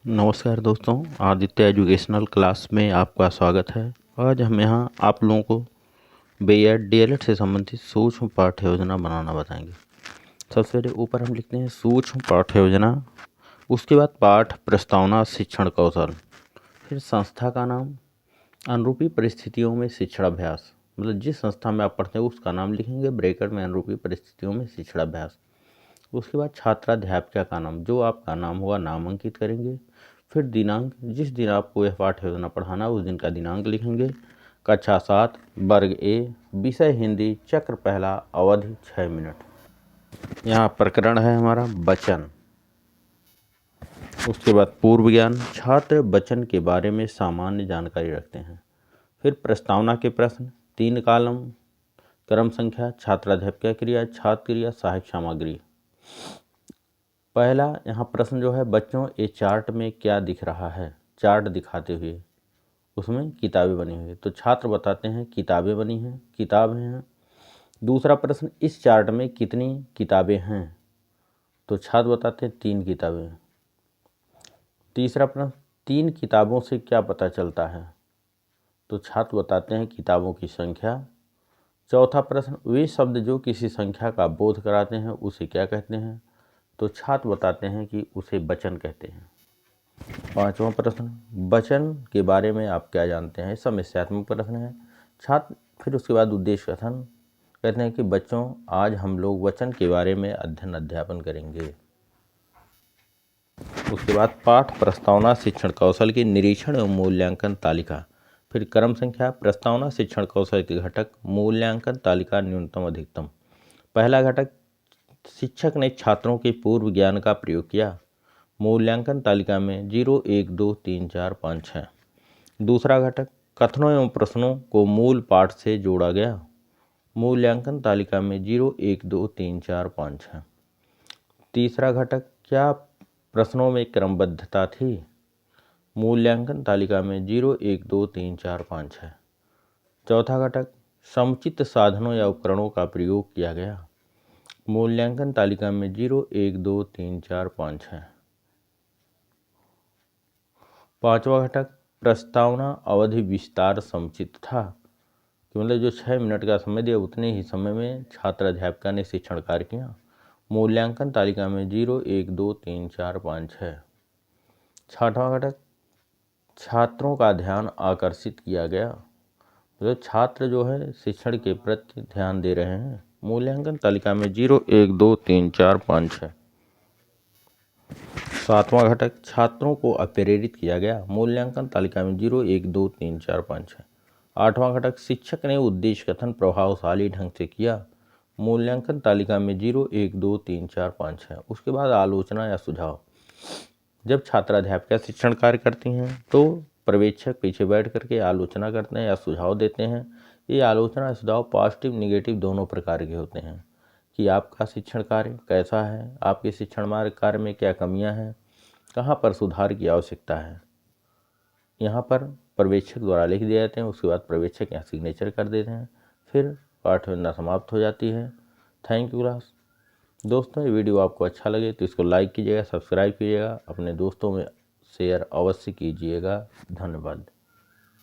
नमस्कार दोस्तों, Aditya educational class में आपका स्वागत है। आज हम यहाँ आप लोगों को बीएड डीएलएड से संबंधित सूक्ष्म पाठ्य योजना बनाना बताएंगे। सबसे पहले ऊपर हम लिखते हैं सूक्ष्म पाठ्य योजना, उसके बाद पाठ प्रस्तावना शिक्षण कौशल, फिर संस्था का नाम, अनुरूपी परिस्थितियों में शिक्षणाभ्यास, मतलब जिस संस्था में आप पढ़ते हैं उसका नाम लिखेंगे, ब्रैकेट में अनुरूपी परिस्थितियों में शिक्षणाभ्यास। उसके बाद छात्राध्यापिका का नाम, जो आपका नाम होगा नामांकित करेंगे। फिर दिनांक, जिस दिन आपको यह पाठ्य योजना पढ़ाना उस दिन का दिनांक लिखेंगे। कक्षा 7, वर्ग ए, विषय हिंदी, चक्र पहला, अवधि 6 मिनट। यहाँ प्रकरण है हमारा वचन। उसके बाद पूर्व ज्ञान, छात्र वचन के बारे में सामान्य जानकारी रखते हैं। फिर प्रस्तावना के प्रश्न, 3 कॉलम, क्रम संख्या, छात्राध्यापिका क्रिया, छात्र क्रिया, सहायक सामग्री। पहला यहाँ प्रश्न जो है, बच्चों ये चार्ट में क्या दिख रहा है। चार्ट दिखाते हुए उसमें किताबें बनी हुई है, तो छात्र बताते हैं किताबें बनी हैं, किताब हैं। दूसरा प्रश्न, इस चार्ट में कितनी किताबें हैं, तो छात्र बताते हैं 3 किताबें। तीसरा प्रश्न, 3 किताबों से क्या पता चलता है, तो छात्र बताते हैं किताबों की संख्या। चौथा प्रश्न, वे शब्द जो किसी संख्या का बोध कराते हैं उसे क्या कहते हैं, तो छात्र बताते हैं कि उसे वचन कहते हैं। पांचवा प्रश्न, वचन के बारे में आप क्या जानते हैं, समस्यात्मक प्रश्न है। छात्र फिर उसके बाद उद्देश्य कथन कहते हैं कि बच्चों आज हम लोग वचन के बारे में अध्ययन अध्यापन करेंगे। उसके बाद पाठ प्रस्तावना शिक्षण कौशल की निरीक्षण एवं मूल्यांकन तालिका। फिर क्रम संख्या, प्रस्तावना शिक्षण कौशल के घटक, मूल्यांकन तालिका, न्यूनतम अधिकतम। पहला घटक, शिक्षक ने छात्रों के पूर्व ज्ञान का प्रयोग किया, मूल्यांकन तालिका में 0, 1, 2, 3, 4, 5, 6। दूसरा घटक, कथनों एवं प्रश्नों को मूल पाठ से जोड़ा गया, मूल्यांकन तालिका में 0, 1, 2, 3, 4, 5, 6। तीसरा घटक, क्या प्रश्नों में क्रमबद्धता थी, मूल्यांकन तालिका में 0, 1, 2, 3, 4, 5, 6। चौथा घटक, समुचित साधनों या उपकरणों का प्रयोग किया गया, मूल्यांकन तालिका में 0, 1, 2, 3, 4, 5, 6। पांचवा घटक, प्रस्तावना अवधि विस्तार समुचित था, कि मतलब जो 6 मिनट का समय दिया उतने ही समय में छात्र अध्यापिका ने शिक्षण कार्य किया, मूल्यांकन तालिका में 0, 1, 2, 3, 4, 5, 6। छठवां घटक, छात्रों का ध्यान आकर्षित किया गया, मतलब छात्र जो है शिक्षण के प्रति ध्यान दे रहे हैं, मूल्यांकन तालिका में 0, 1, 2, 3, 4, 5, 6। सातवां घटक, छात्रों को अप्रेरित किया गया, मूल्यांकन तालिका में 0, 1, 2, 3, 4, 5, 6। आठवां घटक, शिक्षक ने उद्देश्य कथन प्रभावशाली ढंग से किया, मूल्यांकन तालिका में 0, 1, 2, 3, 4, 5, 6। उसके बाद आलोचना या सुझाव। जब छात्राध्यापिका शिक्षण कार्य करती हैं तो पर्यवेक्षक पीछे बैठ करके आलोचना करते हैं या सुझाव देते हैं। ये आलोचना या सुझाव पॉजिटिव निगेटिव दोनों प्रकार के होते हैं, कि आपका शिक्षण कार्य कैसा है, आपके शिक्षण कार्य में क्या कमियां हैं, कहाँ पर सुधार की आवश्यकता है, यहाँ पर पर्यवेक्षक द्वारा लिख दिए जाते हैं। उसके बाद पर्यवेक्षक यहाँ सिग्नेचर कर देते हैं, फिर पाठ योजना समाप्त हो जाती है। Thank you class. दोस्तों, ये वीडियो आपको अच्छा लगे तो इसको लाइक कीजिएगा, सब्सक्राइब कीजिएगा, अपने दोस्तों में शेयर अवश्य कीजिएगा। धन्यवाद।